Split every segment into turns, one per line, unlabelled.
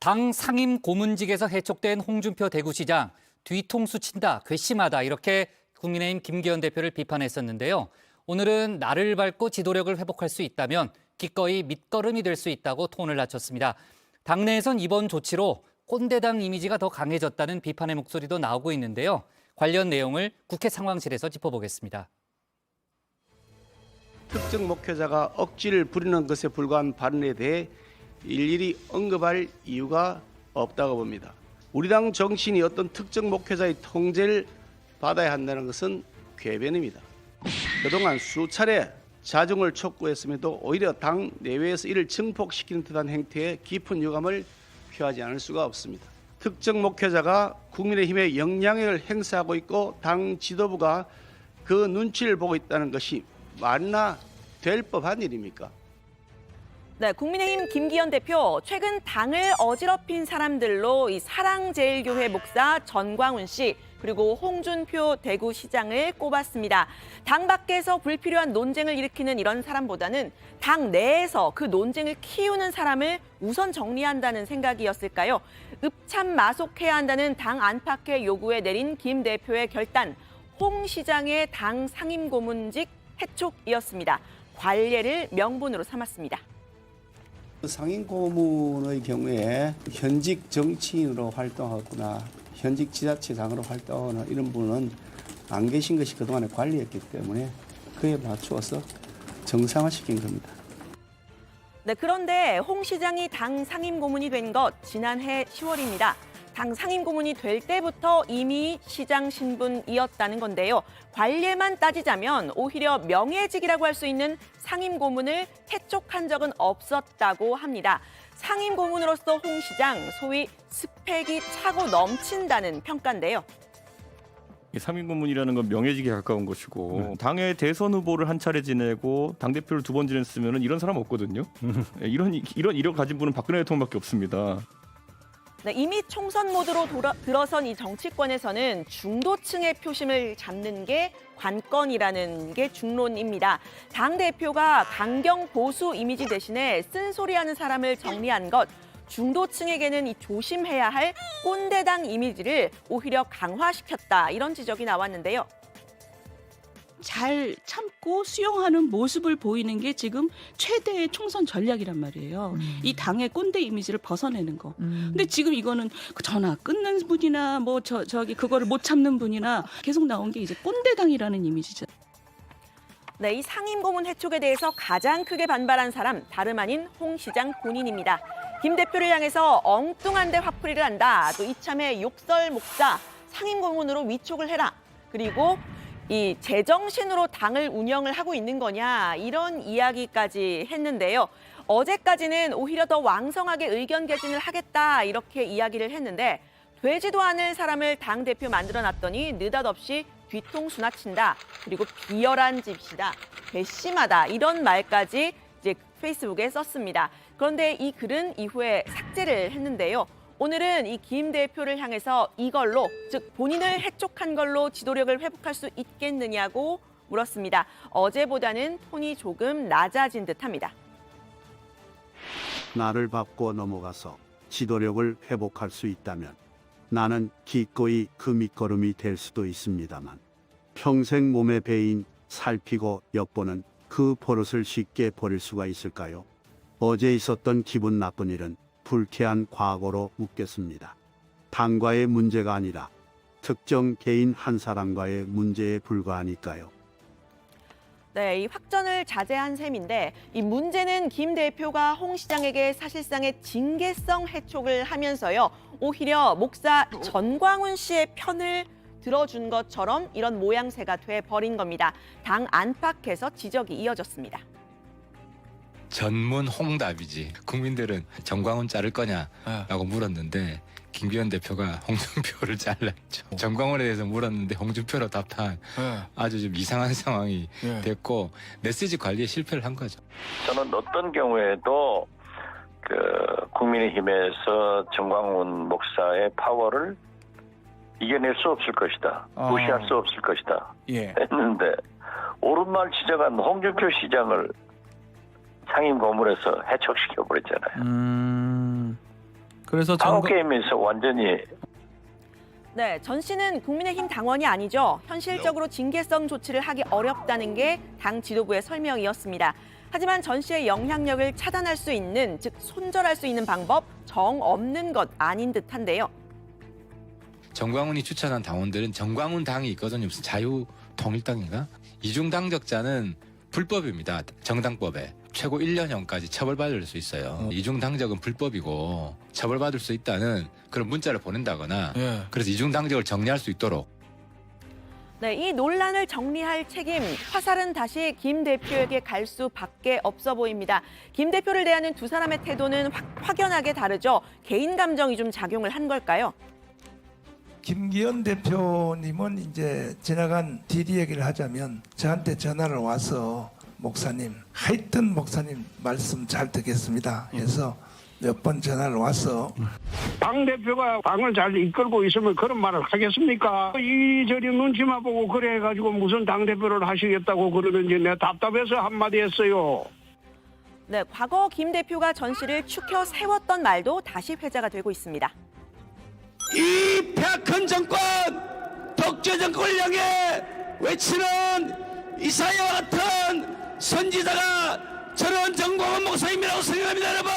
당 상임 고문직에서 해촉된 홍준표 대구시장, 뒤통수 친다, 괘씸하다 이렇게 국민의힘 김기현 대표를 비판했었는데요. 오늘은 나를 밟고 지도력을 회복할 수 있다면 기꺼이 밑거름이 될 수 있다고 톤을 낮췄습니다. 당내에선 이번 조치로 꼰대당 이미지가 더 강해졌다는 비판의 목소리도 나오고 있는데요. 관련 내용을 국회 상황실에서 짚어보겠습니다.
특정 목회자가 억지를 부리는 것에 불과한 발언에 대해 일일이 언급할 이유가 없다고 봅니다. 우리 당 정치인이 어떤 특정 목회자의 통제를 받아야 한다는 것은 궤변입니다. 그동안 수차례 자중을 촉구했음에도 오히려 당 내외에서 이를 증폭시키는 듯한 행태에 깊은 유감을 표하지 않을 수가 없습니다. 특정 목회자가 국민의힘에 영향력을 행사하고 있고 당 지도부가 그 눈치를 보고 있다는 것이 말이나 될 법한 일입니까?
네, 국민의힘 김기현 대표 최근 당을 어지럽힌 사람들로 이 사랑제일교회 목사 전광훈 씨 그리고 홍준표 대구시장을 꼽았습니다. 당 밖에서 불필요한 논쟁을 일으키는 이런 사람보다는 당 내에서 그 논쟁을 키우는 사람을 우선 정리한다는 생각이었을까요? 읍참마속해야 한다는 당 안팎의 요구에 내린 김 대표의 결단, 홍 시장의 당 상임고문직 해촉이었습니다. 관례를 명분으로 삼았습니다.
상임 고문의 경우에 현직 정치인으로 활동하거나 현직 지자체장으로 활동하는 이런 분은 안 계신 것이 그동안의 관리였기 때문에 그에 맞추어서 정상화시킨 겁니다.
네, 그런데 홍 시장이 당 상임고문이 된 것 지난해 10월입니다. 당 상임고문이 될 때부터 이미 시장 신분이었다는 건데요. 관례만 따지자면 오히려 명예직이라고 할 수 있는 상임고문을 해촉한 적은 없었다고 합니다. 상임고문으로서 홍 시장, 소위 스펙이 차고 넘친다는 평가인데요.
상임고문이라는 건 명예직에 가까운 것이고 당의 대선 후보를 한 차례 지내고 당대표를 2번 지냈으면 이런 사람 없거든요. 이런 이력 가진 분은 박근혜 대통령밖에 없습니다.
네, 이미 총선 모드로 들어선 이 정치권에서는 중도층의 표심을 잡는 게 관건이라는 게 중론입니다. 당대표가 강경 보수 이미지 대신에 쓴소리하는 사람을 정리한 것, 중도층에게는 이 조심해야 할 꼰대당 이미지를 오히려 강화시켰다, 이런 지적이 나왔는데요.
잘 참고 수용하는 모습을 보이는 게 지금 최대의 총선 전략이란 말이에요. 이 당의 꼰대 이미지를 벗어내는 거. 근데 지금 이거는 전화 끊는 분이나 저기 그거를 못 참는 분이나 계속 나온 게 이제 꼰대당이라는 이미지죠.
네, 이 상임고문 해촉에 대해서 가장 크게 반발한 사람 다름 아닌 홍 시장 본인입니다. 김 대표를 향해서 엉뚱한데 화풀이를 한다. 또 이참에 욕설 목사 상임고문으로 위촉을 해라. 그리고 이 제정신으로 당을 운영을 하고 있는 거냐, 이런 이야기까지 했는데요. 어제까지는 오히려 더 왕성하게 의견 개진을 하겠다, 이렇게 이야기를 했는데 되지도 않을 사람을 당대표 만들어놨더니 느닷없이 뒤통수나 친다, 그리고 비열한 짓이다, 괘씸하다, 이런 말까지 이제 페이스북에 썼습니다. 그런데 이 글은 이후에 삭제를 했는데요. 오늘은 이 김 대표를 향해서 이걸로, 즉 본인을 해촉한 걸로 지도력을 회복할 수 있겠느냐고 물었습니다. 어제보다는 톤이 조금 낮아진 듯합니다.
나를 밟고 넘어가서 지도력을 회복할 수 있다면 나는 기꺼이 그 밑거름이 될 수도 있습니다만 평생 몸에 배인 살피고 엿보는 그 버릇을 쉽게 버릴 수가 있을까요? 어제 있었던 기분 나쁜 일은 불쾌한 과거로 묻겠습니다. 당과의 문제가 아니라 특정 개인 한 사람과의 문제에 불과하니까요.
네, 이 확전을 자제한 셈인데 이 문제는 김 대표가 홍 시장에게 사실상의 징계성 해촉을 하면서요. 오히려 목사 전광훈 씨의 편을 들어준 것처럼 이런 모양새가 돼버린 겁니다. 당 안팎에서 지적이 이어졌습니다.
전문 홍답이지. 국민들은 정광훈 자를 거냐라고 물었는데 김기현 대표가 홍준표를 잘랐죠. 정광훈에 대해서 물었는데 홍준표로 답한 아주 좀 이상한 상황이 됐고 메시지 관리에 실패를 한 거죠.
저는 어떤 경우에도 국민의힘에서 정광훈 목사의 파워를 이겨낼 수 없을 것이다. 무시할 수 없을 것이다. 했는데 옳은 말 지적한 홍준표 시장을 상임 고문에서 해촉시켜 버렸잖아요.
그래서
방어 게임에서 완전히
네, 전 씨는 국민의힘 당원이 아니죠. 현실적으로 징계성 조치를 하기 어렵다는 게 당 지도부의 설명이었습니다. 하지만 전 씨의 영향력을 차단할 수 있는, 즉 손절할 수 있는 방법 정 없는 것 아닌 듯한데요.
정광훈이 추천한 당원들은 정광훈 당이 있거든요. 무슨 자유통일당인가? 이중당적자는 불법입니다. 정당법에. 최고 1년형까지 처벌받을 수 있어요. 이중당적은 불법이고 처벌받을 수 있다는 그런 문자를 보낸다거나 그래서 이중당적을 정리할 수 있도록.
네, 이 논란을 정리할 책임, 화살은 다시 김 대표에게 갈 수밖에 없어 보입니다. 김 대표를 대하는 두 사람의 태도는 확연하게 다르죠. 개인 감정이 좀 작용을 한 걸까요?
김기현 대표님은 이제 지나간 뒤 얘기를 하자면 저한테 전화를 와서 목사님, 하여튼 목사님 말씀 잘 듣겠습니다. 해서 몇 번 전화를 와서
당대표가 당을 잘 이끌고 있으면 그런 말을 하겠습니까? 이저리 눈치만 보고 그래가지고 무슨 당대표를 하시겠다고 그러는지 내가 답답해서 한마디 했어요.
네, 과거 김 대표가 전 씨를 추켜 세웠던 말도 다시 회자가 되고 있습니다.
이 폐악한 정권, 독재 정권을 향해 외치는 이사야와 같은 선지자가 저는 정광훈 목사님이라고 생각합니다, 여러분.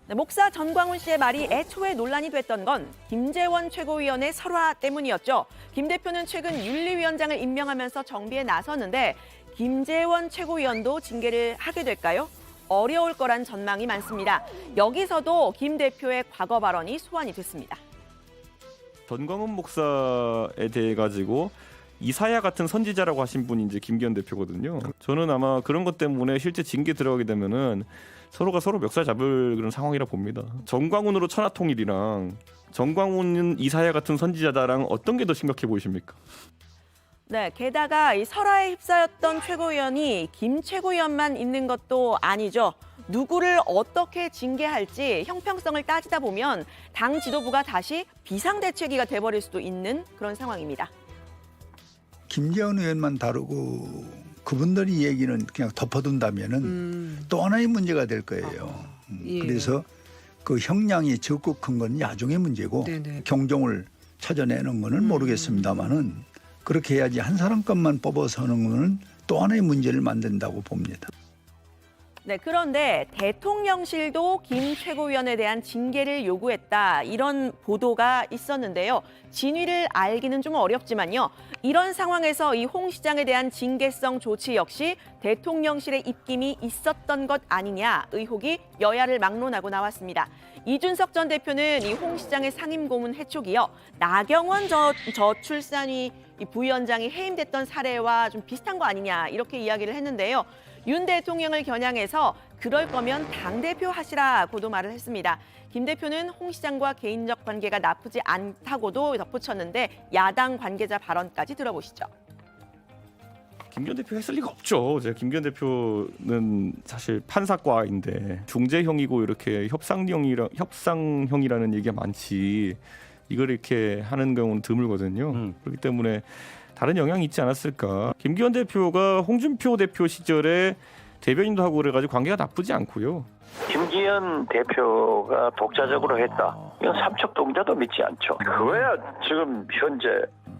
네, 목사 전광훈 씨의 말이 애초에 논란이 됐던 건 김재원 최고위원의 설화 때문이었죠. 김 대표는 최근 윤리위원장을 임명하면서 정비에 나섰는데 김재원 최고위원도 징계를 하게 될까요? 어려울 거란 전망이 많습니다. 여기서도 김 대표의 과거 발언이 소환이 됐습니다.
전광훈 목사에 대해 가지고 이사야 같은 선지자라고 하신 분이 이제 김기현 대표거든요. 저는 아마 그런 것 때문에 실제 징계 들어가게 되면은 서로가 서로 멱살 잡을 그런 상황이라 봅니다. 정광훈으로 천하통일이랑 정광훈은 이사야 같은 선지자다랑 어떤 게 더 심각해 보이십니까?
네, 게다가 이 설화에 휩싸였던 최고위원이 김 최고위원만 있는 것도 아니죠. 누구를 어떻게 징계할지 형평성을 따지다 보면 당 지도부가 다시 비상대책위가 돼버릴 수도 있는 그런 상황입니다.
김재원 의원만 다루고 그분들이 얘기는 그냥 덮어둔다면은 또 하나의 문제가 될 거예요.
예.
그래서 그 형량이 적고 큰 건 나중의 문제고
네네.
경종을 찾아내는 거는 모르겠습니다만은 그렇게 해야지 한 사람 것만 뽑아서 하는 거는 또 하나의 문제를 만든다고 봅니다.
네, 그런데 대통령실도 김 최고위원에 대한 징계를 요구했다. 이런 보도가 있었는데요. 진위를 알기는 좀 어렵지만요. 이런 상황에서 이 홍 시장에 대한 징계성 조치 역시 대통령실의 입김이 있었던 것 아니냐 의혹이 여야를 막론하고 나왔습니다. 이준석 전 대표는 이 홍 시장의 상임 고문 해촉이요. 나경원 저출산위 부위원장이 해임됐던 사례와 좀 비슷한 거 아니냐 이렇게 이야기를 했는데요. 윤 대통령을 겨냥해서 그럴 거면 당대표 하시라고도 말을 했습니다. 김 대표는 홍 시장과 개인적 관계가 나쁘지 않다고도 덧붙였는데 야당 관계자 발언까지 들어보시죠.
김기현 대표 했을 리가 없죠. 제가 김기현 대표는 사실 판사과인데 중재형이고 이렇게 협상형이라는 얘기가 많지 이걸 이렇게 하는 경우는 드물거든요. 그렇기 때문에 다른 영향이 있지 않았을까. 김기현 대표가 홍준표 대표 시절에 대변인도 하고 그래가지고 관계가 나쁘지 않고요.
김기현 대표가 독자적으로 했다. 이건 삼척동자도 믿지 않죠. 그거야 지금 현재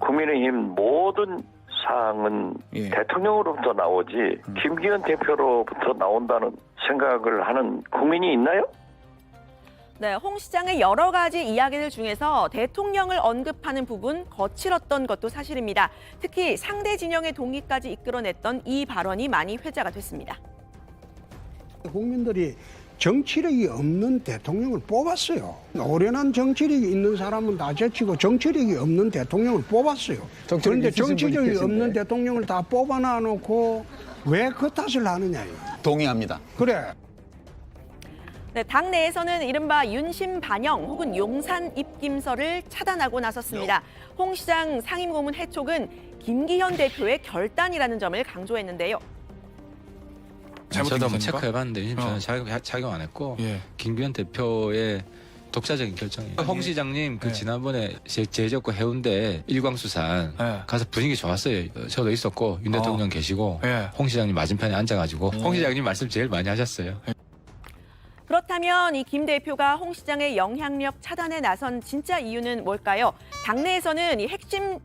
국민의힘 모든 사항은 대통령으로부터 나오지 김기현 대표로부터 나온다는 생각을 하는 국민이 있나요?
네, 홍 시장의 여러 가지 이야기들 중에서 대통령을 언급하는 부분 거칠었던 것도 사실입니다. 특히 상대 진영의 동의까지 이끌어냈던 이 발언이 많이 회자가 됐습니다.
국민들이 정치력이 없는 대통령을 뽑았어요. 오랜한 정치력이 있는 사람은 다 제치고 정치력이 없는 대통령을 뽑았어요. 그런데 정치력이 없는 대통령을 다 뽑아놔 놓고 왜 그 탓을 하느냐요.
동의합니다.
그래.
네, 당 내에서는 이른바 윤심 반영 혹은 용산 입김설을 차단하고 나섰습니다. 홍 시장 상임 고문 해촉은 김기현 대표의 결단이라는 점을 강조했는데요.
저도 한번 체크해봤는데 저는 작용 안 했고 김기현 대표의 독자적인 결정이에요. 홍 시장님 그 지난번에 제주도 해운대 일광수산 가서 분위기 좋았어요. 저도 있었고 윤 대통령 계시고 홍 시장님 맞은편에 앉아가지고 홍 시장님 말씀 제일 많이 하셨어요.
그렇다면 이 김 대표가 홍 시장의 영향력 차단에 나선 진짜 이유는 뭘까요? 당내에서는 이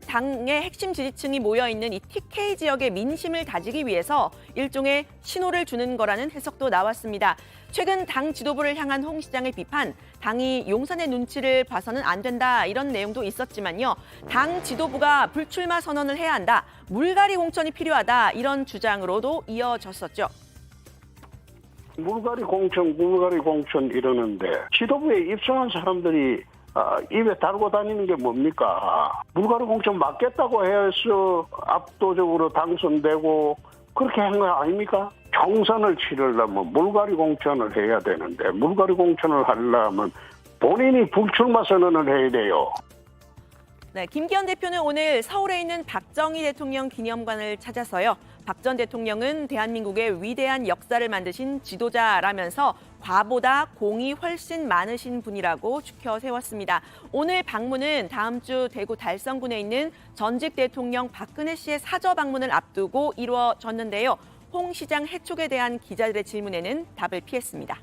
당의 핵심 지지층이 모여 있는 이 TK 지역의 민심을 다지기 위해서 일종의 신호를 주는 거라는 해석도 나왔습니다. 최근 당 지도부를 향한 홍 시장의 비판, 당이 용산의 눈치를 봐서는 안 된다 이런 내용도 있었지만요. 당 지도부가 불출마 선언을 해야 한다, 물갈이 공천이 필요하다 이런 주장으로도 이어졌었죠.
물갈이 공천 이러는데 지도부에 입성한 사람들이 입에 달고 다니는 게 뭡니까? 물갈이 공천 맞겠다고 해서 압도적으로 당선되고 그렇게 한 거 아닙니까? 총선을 치르려면 물갈이 공천을 해야 되는데 물갈이 공천을 하려면 본인이 불출마 선언을 해야 돼요.
네, 김기현 대표는 오늘 서울에 있는 박정희 대통령 기념관을 찾아서요. 박 전 대통령은 대한민국의 위대한 역사를 만드신 지도자라면서 과보다 공이 훨씬 많으신 분이라고 추켜 세웠습니다. 오늘 방문은 다음 주 대구 달성군에 있는 전직 대통령 박근혜 씨의 사저 방문을 앞두고 이루어졌는데요. 홍 시장 해촉에 대한 기자들의 질문에는 답을 피했습니다.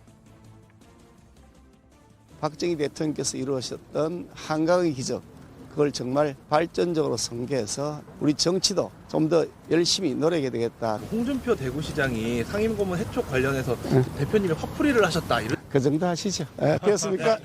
박정희 대통령께서 이루셨던 한강의 기적, 그걸 정말 발전적으로 전개해서 우리 정치도 좀 더 열심히 노력해야 되겠다.
홍준표 대구시장이 상임고문 해촉 관련해서 대표님이 화풀이를 하셨다.
그 정도 하시죠. 됐습니까?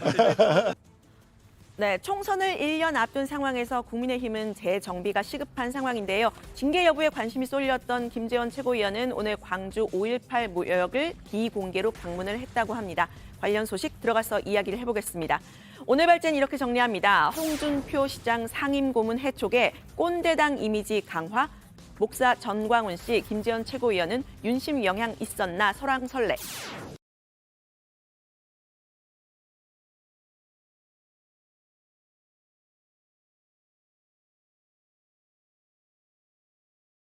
네, 총선을 1년 앞둔 상황에서 국민의힘은 재정비가 시급한 상황인데요. 징계 여부에 관심이 쏠렸던 김재원 최고위원은 오늘 광주 5.18 모욕을 비공개로 방문을 했다고 합니다. 관련 소식 들어가서 이야기를 해보겠습니다. 오늘 발제는 이렇게 정리합니다. 홍준표 시장 상임고문 해촉에 꼰대당 이미지 강화, 목사 전광훈 씨, 김재원 최고위원은 윤심 영향 있었나 설왕설래.